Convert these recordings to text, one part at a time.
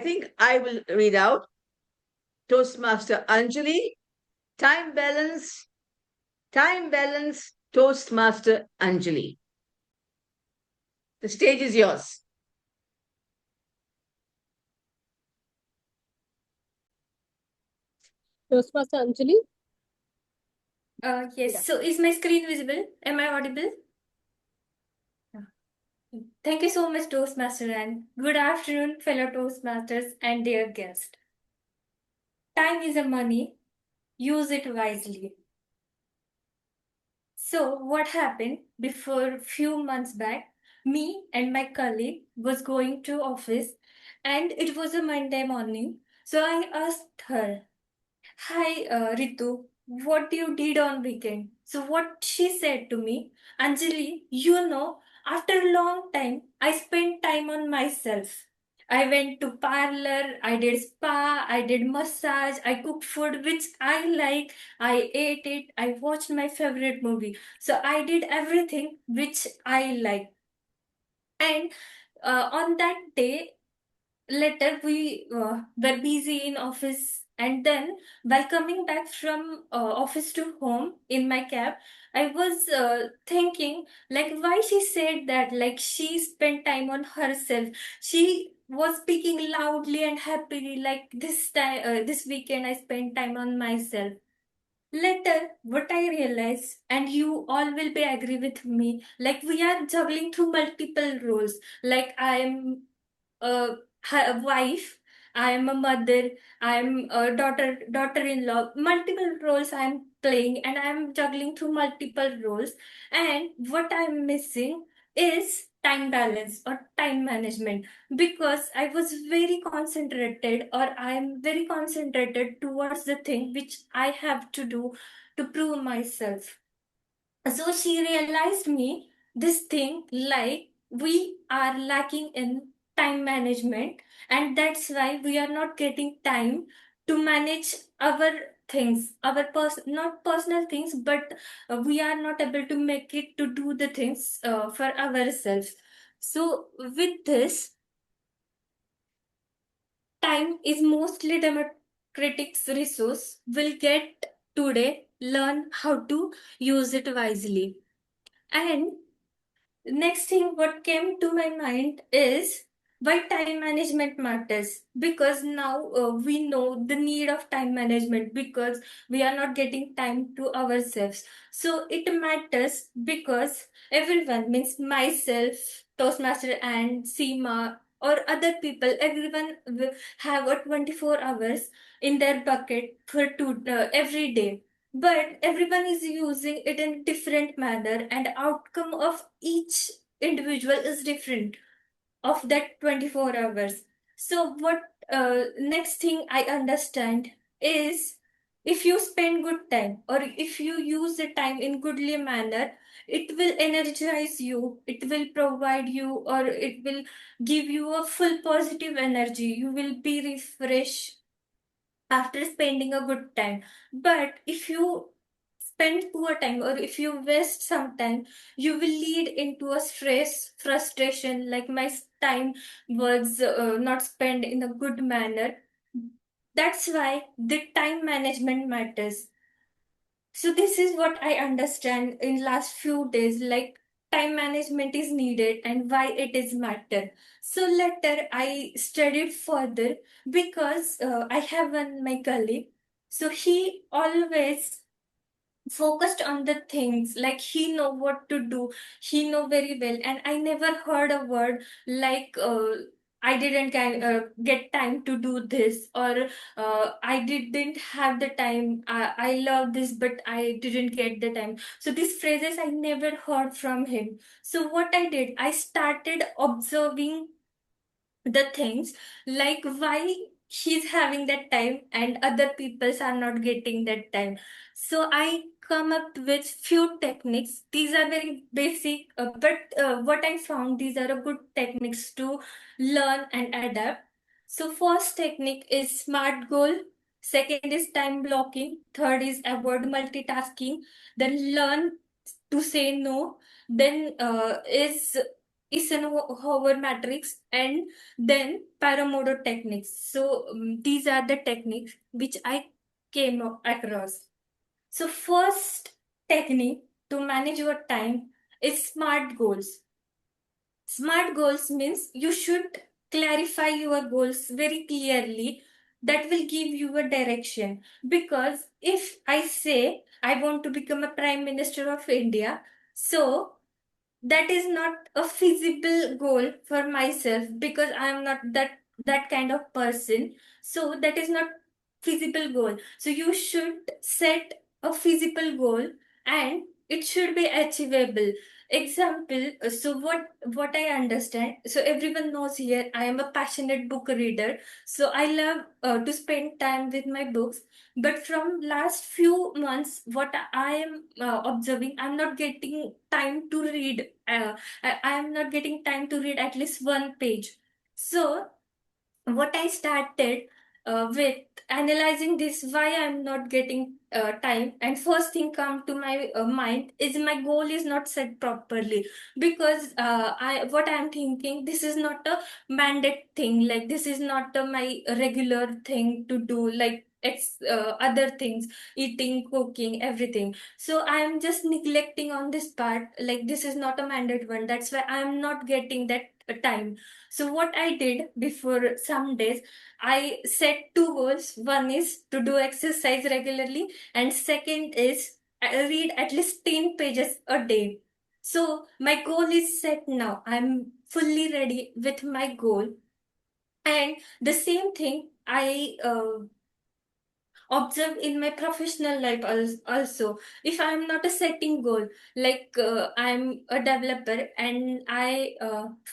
think I will read out Toastmaster Anjali, time balance, Toastmaster Anjali. The stage is yours. Toastmaster Anjali. Yes. Yeah. So is my screen visible? Am I audible? Thank you so much, Toastmaster, and good afternoon, fellow Toastmasters and dear guest. Time is a money. Use it wisely. So what happened before few months back? Me and my colleague was going to office, and it was a Monday morning. So I asked her, "Hi, Ritu, what you did on weekend?" So what she said to me, "Anjali, after a long time, I spent time on myself. I went to parlor, I did spa, I did massage, I cooked food which I like, I ate it, I watched my favorite movie. So I did everything which I like." And on that day, later we were busy in office, and then while coming back from office to home in my cab, I was thinking like why she said that, like she spent time on herself. She was speaking loudly and happily like this time, this weekend I spent time on myself. Later what I realized, and you all will be agree with me, like we are juggling through multiple roles. Like I am a, a wife, I am a mother, I am a daughter-in-law. Multiple roles I am playing, and I am juggling through multiple roles. And what I'm missing is time balance or time management, because I was very concentrated, or I am very concentrated towards the thing which I have to do to prove myself. So she realized me this thing, like we are lacking in time management, and that's why we are not getting time to manage our things, our not personal things, but we are not able to make it to do the things for ourselves. So with this, time is mostly democratic resource. We'll get today learn how to use it wisely. And next thing what came to my mind is why time management matters, because now we know the need of time management, because we are not getting time to ourselves. So it matters because everyone, means myself, Toastmaster and Seema, or other people, everyone will have a 24 hours in their bucket for every day, but everyone is using it in different manner, and outcome of each individual is different of that 24 hours. So what next thing I understand is, if you spend good time, or if you use the time in goodly manner, it will energize you, it will provide you, or it will give you a full positive energy. You will be refreshed after spending a good time. But if you spend poor time, or if you waste some time, you will lead into a stress, frustration, like my time was not spent in a good manner. That's why the time management matters. So this is what I understand in last few days, like time management is needed and why it is matter. So later I studied further, because I have one my colleague. So he always focused on the things, like he know what to do, he know very well, and I never heard a word like I didn't get time to do this, or I didn't have the time, I love this but I didn't get the time. So these phrases I never heard from him. So what I did, I started observing the things, like why he's having that time and other peoples are not getting that time. So I come up with few techniques. These are very basic, but what I found, these are a good techniques to learn and adapt. So first technique is smart goal, second is time blocking, third is avoid multitasking, then learn to say no, then is Eisenhower matrix, and then Paramodo techniques. So these are the techniques which I came across. So first technique to manage your time is SMART goals. SMART goals means you should clarify your goals very clearly. That will give you a direction. Because if I say I want to become a Prime Minister of India, so that is not a feasible goal for myself because I am not that kind of person. So that is not feasible goal. So you should set a feasible goal, and it should be achievable. Example, so what I understand, so everyone knows here I am a passionate book reader, so I love to spend time with my books. But from last few months, what I am observing, I'm not getting time to read. I am not getting time to read at least one page. So what I started with analyzing this, why I'm not getting time, and first thing come to my mind is my goal is not set properly. Because I what I'm thinking, this is not a mandate thing, like this is not my regular thing to do, like it's other things, eating, cooking, everything. So I am just neglecting on this part, like this is not a mandate one, that's why I'm not getting that time. So what I did before some days, I set two goals. One is to do exercise regularly, and second is I read at least 10 pages a day. So my goal is set now. I'm fully ready with my goal. And the same thing I observe in my professional life also. If I'm not a setting goal, like I'm a developer, and I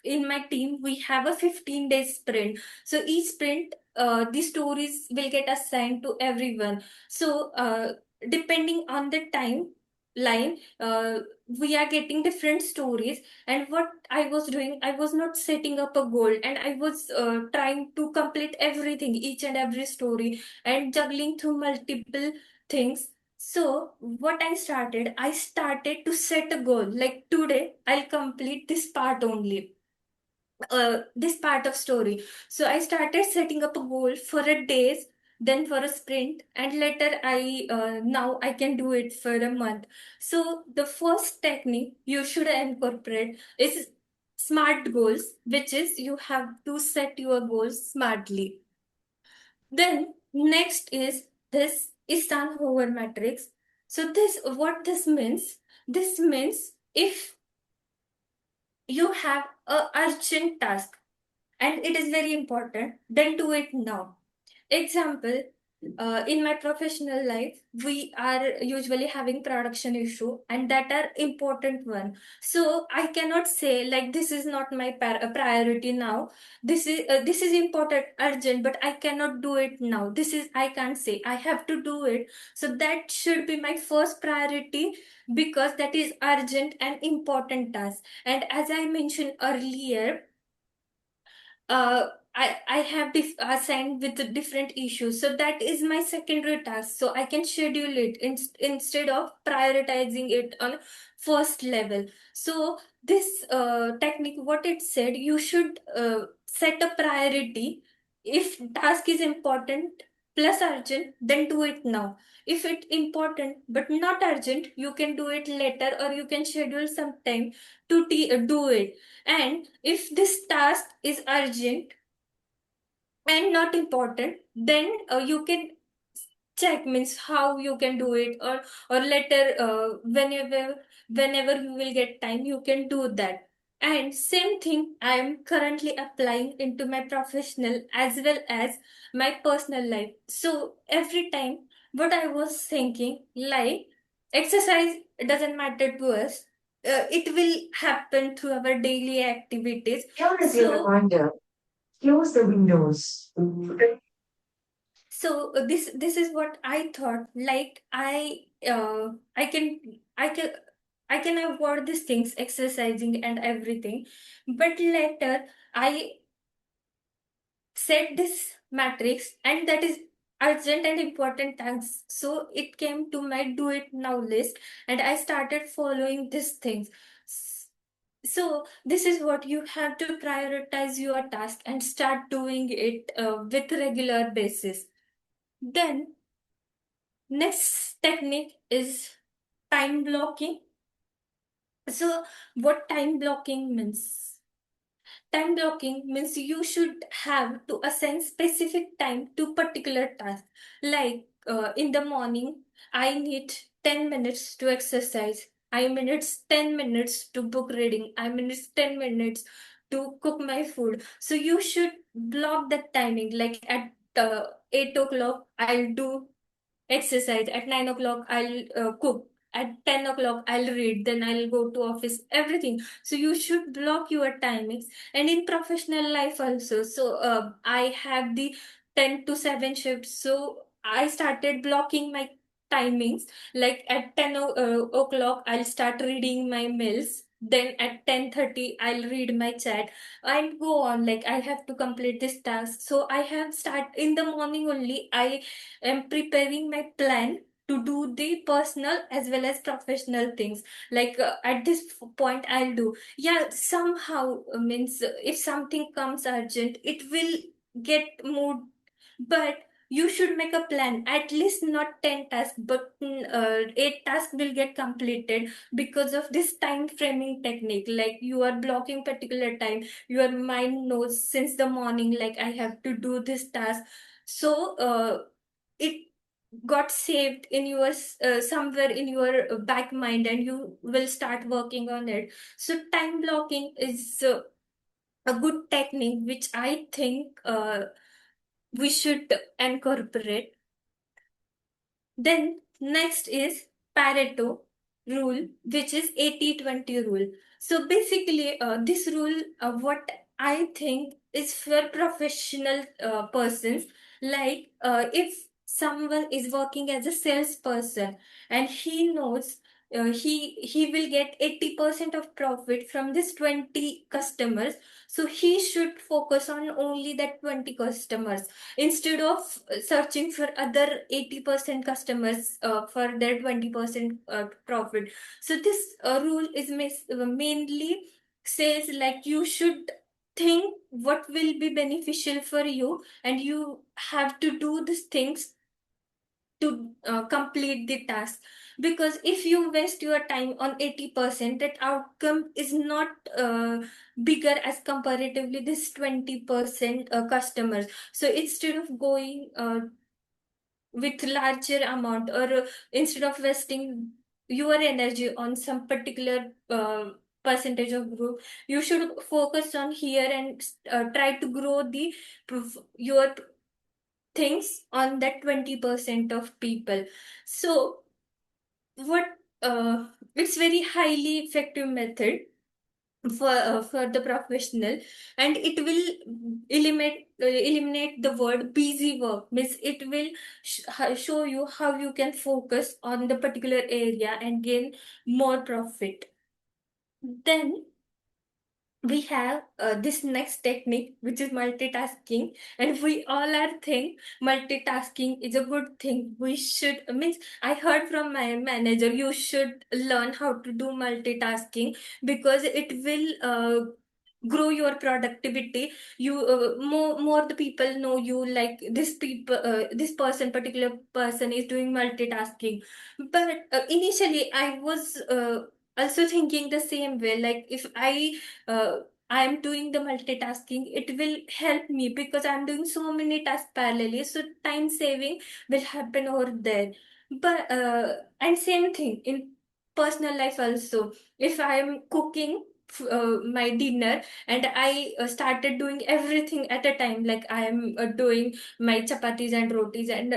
in my team we have a 15-day sprint. So each sprint, the stories will get assigned to everyone. So depending on the time line, we are getting different stories. And what I was doing, I was not setting up a goal, and I was trying to complete everything, each and every story, and juggling through multiple things. So, what I started to set a goal. Like today, I'll complete this part only, this part of story. So, I started setting up a goal for a days, then for a sprint, and later now I can do it for a month. So, the first technique you should incorporate is SMART goals, which is you have to set your goals smartly. Then next is this Eisenhower matrix. So this what this means? This means if you have a urgent task and it is very important, then do it now. Example, in my professional life, we are usually having production issue, and that are important one. So I cannot say like this is not my priority now. This is important, urgent, but I cannot do it now. This is I can't say. I have to do it. So that should be my first priority because that is urgent and important task. And as I mentioned earlier, uh, I have assigned with the different issues. So that is my secondary task. So I can schedule it instead of prioritizing it on first level. So this technique, what it said, you should set a priority. If task is important plus urgent, then do it now. If it important but not urgent, you can do it later, or you can schedule some time to do it. And if this task is urgent and not important, then you can check means how you can do it, or later, whenever you will get time, you can do that. And same thing I am currently applying into my professional as well as my personal life. So every time what I was thinking, like exercise doesn't matter to us, it will happen through our daily activities. Here is your So reminder. Close the windows. this is what I thought. Like I can I can avoid these things, exercising and everything. But later I set this matrix, and that is urgent and important tasks. So it came to my do it now list, and I started following these things. So this is what you have to prioritize your task and start doing it with regular basis. Then next technique is time blocking. So what time blocking means? Time blocking means you should have to assign specific time to particular task. Like in the morning, I need 10 minutes to exercise. I minutes 10 minutes to book reading. I minutes 10 minutes to cook my food. So you should block that timing. Like at 8 o'clock, I'll do exercise. At 9 o'clock, I'll cook. At 10 o'clock, I'll read. Then I'll go to office, everything. So you should block your timings. And in professional life also. So I have the 10 to 7 shifts. So I started blocking my timings. Like at 10 o'clock, I'll start reading my mails. Then at 10:30, I'll read my chat and go on. Like I have to complete this task. So I have start in the morning only. I am preparing my plan to do the personal as well as professional things. Like at this point I'll do, yeah, somehow means if something comes urgent it will get moved, but you should make a plan, at least not 10 tasks but 8 tasks will get completed because of this time framing technique. Like you are blocking particular time, your mind knows since the morning like I have to do this task. So it got saved in your somewhere in your back mind and you will start working on it. So time blocking is a good technique which I think we should incorporate. Then next is Pareto rule, which is 80-20 rule. So basically, this rule, what I think is for professional persons, like if someone is working as a salesperson and he knows he will get 80% of profit from this 20 customers, so he should focus on only that 20 customers instead of searching for other 80% customers for their 20% profit. So this rule is mainly says like you should think what will be beneficial for you and you have to do these things to complete the task. Because if you waste your time on 80%, that outcome is not bigger as comparatively this 20% customers. So instead of going with larger amount, or instead of wasting your energy on some particular percentage of group, you should focus on here and try to grow the your things on that 20% of people. So what it's very highly effective method for the professional, and it will eliminate the word busy work. Means it will show you how you can focus on the particular area and gain more profit. Then we have this next technique which is multitasking, and we all are think multitasking is a good thing. We should means I heard from my manager you should learn how to do multitasking because it will grow your productivity. You more the people know you, like this people this person particular person is doing multitasking. But initially I was also thinking the same way, like if uh, I am doing the multitasking, it will help me because I'm doing so many tasks parallelly. So time saving will happen over there. But and same thing in personal life also. If I am cooking my dinner and I started doing everything at a time, like I am doing my chapatis and rotis and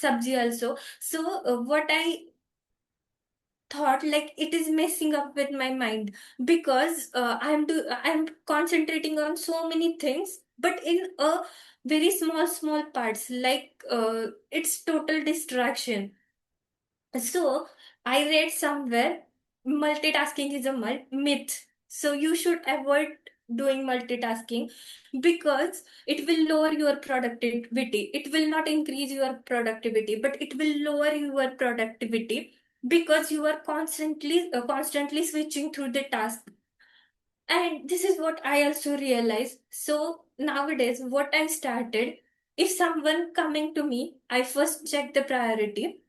sabji also. So what I thought, like it is messing up with my mind because I'm concentrating on so many things but in a very small parts, like it's total distraction. So I read somewhere multitasking is a myth. So you should avoid doing multitasking because it will lower your productivity. It will not increase your productivity, but it will lower your productivity because you are constantly switching through the task. And this is what I also realized. So nowadays, what I started, if someone coming to me, I first check the priority.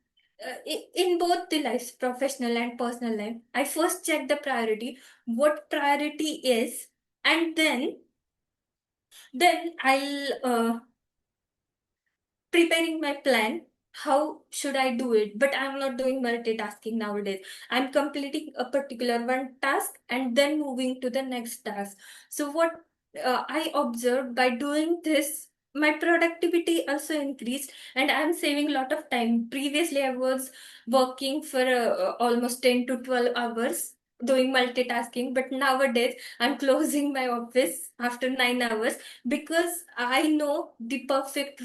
In both the lives, professional and personal life, I first check the priority, what priority is, and then I'll preparing my plan. How should I do it? But I'm not doing multitasking nowadays. I'm completing a particular one task and then moving to the next task. So what I observed by doing this, my productivity also increased and I'm saving a lot of time. Previously, I was working for almost 10 to 12 hours doing multitasking, but nowadays I'm closing my office after 9 hours because I know the perfect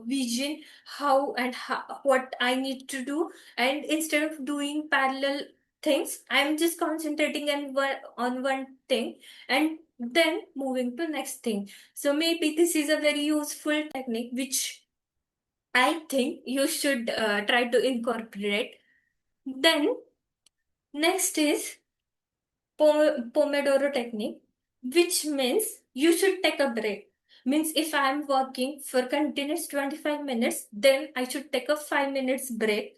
vision what I need to do, and instead of doing parallel things, I'm just concentrating on one thing and then moving to next thing. So maybe this is a very useful technique which I think you should try to incorporate. Then next is Pomodoro technique, which means you should take a break. Means if I'm working for continuous 25 minutes, then I should take a 5 minutes break.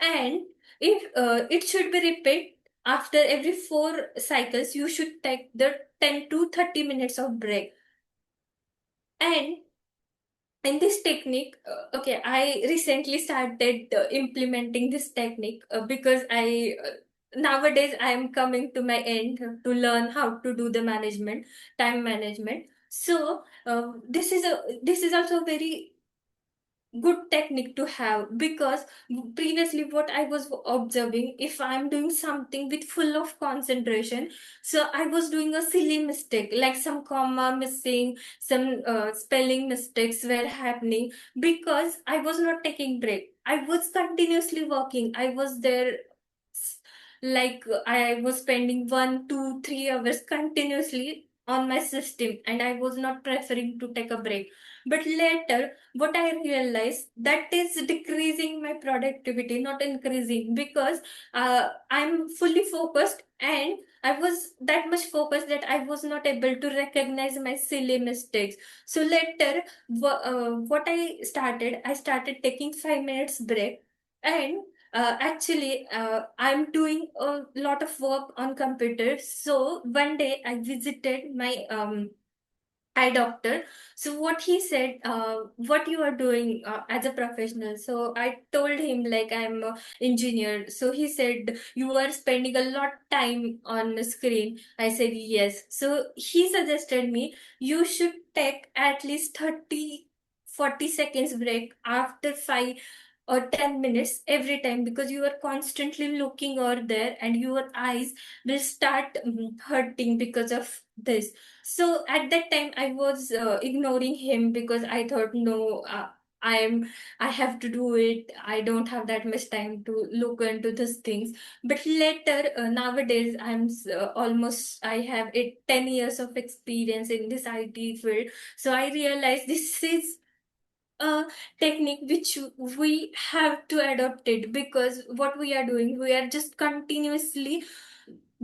And if it should be repeat after every 4 cycles, you should take the 10 to 30 minutes of break. And in this technique, okay, I recently started implementing this technique because I nowadays I am coming to my end to learn how to do the management, time management. So this is also very good technique to have because previously what I was observing, if I'm doing something with full of concentration, so I was doing a silly mistake like some comma missing, some spelling mistakes were happening because I was not taking break. I was continuously working. I was there like I was spending 1, 2, 3 hours continuously on my system and I was not preferring to take a break. But later, what I realized that is decreasing my productivity, not increasing, because I'm fully focused and I was that much focused that I was not able to recognize my silly mistakes. So later, what I started taking 5 minutes break, and actually, I'm doing a lot of work on computer. So one day I visited my eye doctor. So what he said, what you are doing as a professional. So I told him like I'm a engineer. So he said you are spending a lot time on the screen. I said yes. So he suggested me you should take at least 30-40 seconds break after 5 or 10 minutes every time because you are constantly looking over there and your eyes will start hurting because of this. So at that time, I was ignoring him because I thought, no, I'm, I have to do it. I don't have that much time to look into these things. But later, nowadays, almost, I have 10 years of experience in this IT field. So I realized this is a technique which we have to adopt it because what we are doing, we are just continuously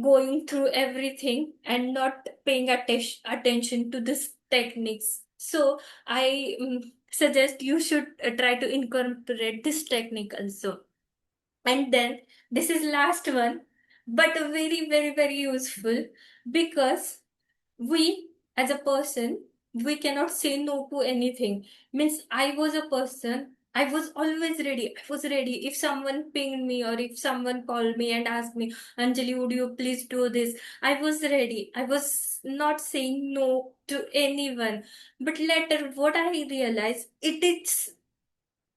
going through everything and not paying attention to these techniques. So I suggest you should try to incorporate this technique also. And then this is last one, but very, very, very useful because we as a person we cannot say no to anything. Means I was a person, I was always ready. I was ready if someone pinged me or if someone called me and asked me, Anjali, would you please do this? I was ready. I was not saying no to anyone. But later what I realized, it is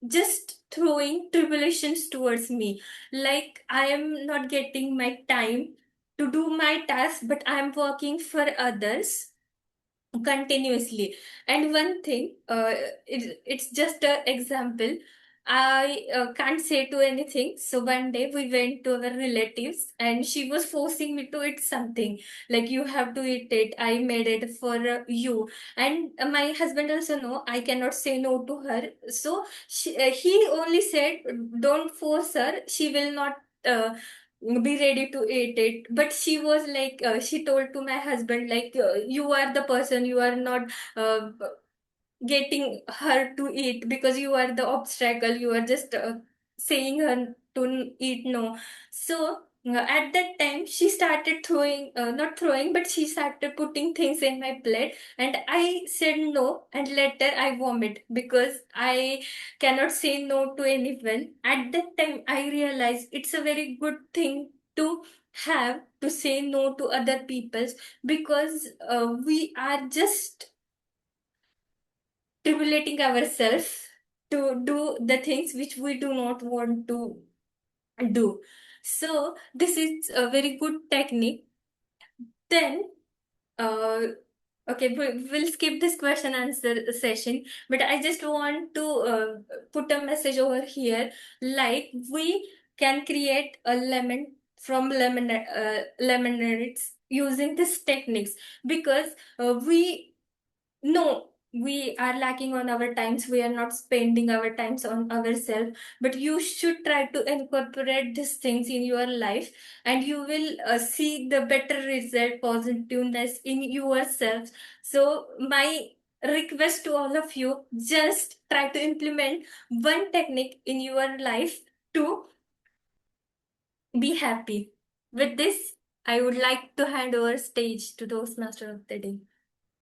just throwing tribulations towards me. Like I am not getting my time to do my task, but I am working for others continuously. And one thing, it's just an example. I can't say to anything. So one day we went to our relatives and she was forcing me to eat something. Like you have to eat it. I made it for you. And my husband also know I cannot say no to her. So he only said, don't force her. She will not. be ready to eat it. But she was like, she told to my husband, like, you are the person, you are not getting her to eat because you are the obstacle, you are just saying her to eat. No. So at that time she started throwing, not throwing, but she started putting things in my plate, and I said no, and later I vomit because I cannot say no to anyone. At that time I realized it's a very good thing to have to say no to other people's, because we are just tribulating ourselves to do the things which we do not want to do. So this is a very good technique. Then, uh, okay, we'll skip this question answer session, but I just want to put a message over here. Like, we can create a lemon from lemonades using these techniques, because we no, we are lacking on our times, we are not spending our times on ourselves, but you should try to incorporate these things in your life, and you will see the better result, positiveness in yourself. So my request to all of you, just try to implement one technique in your life to be happy. With this, I would like to hand over stage to Toastmaster of the day.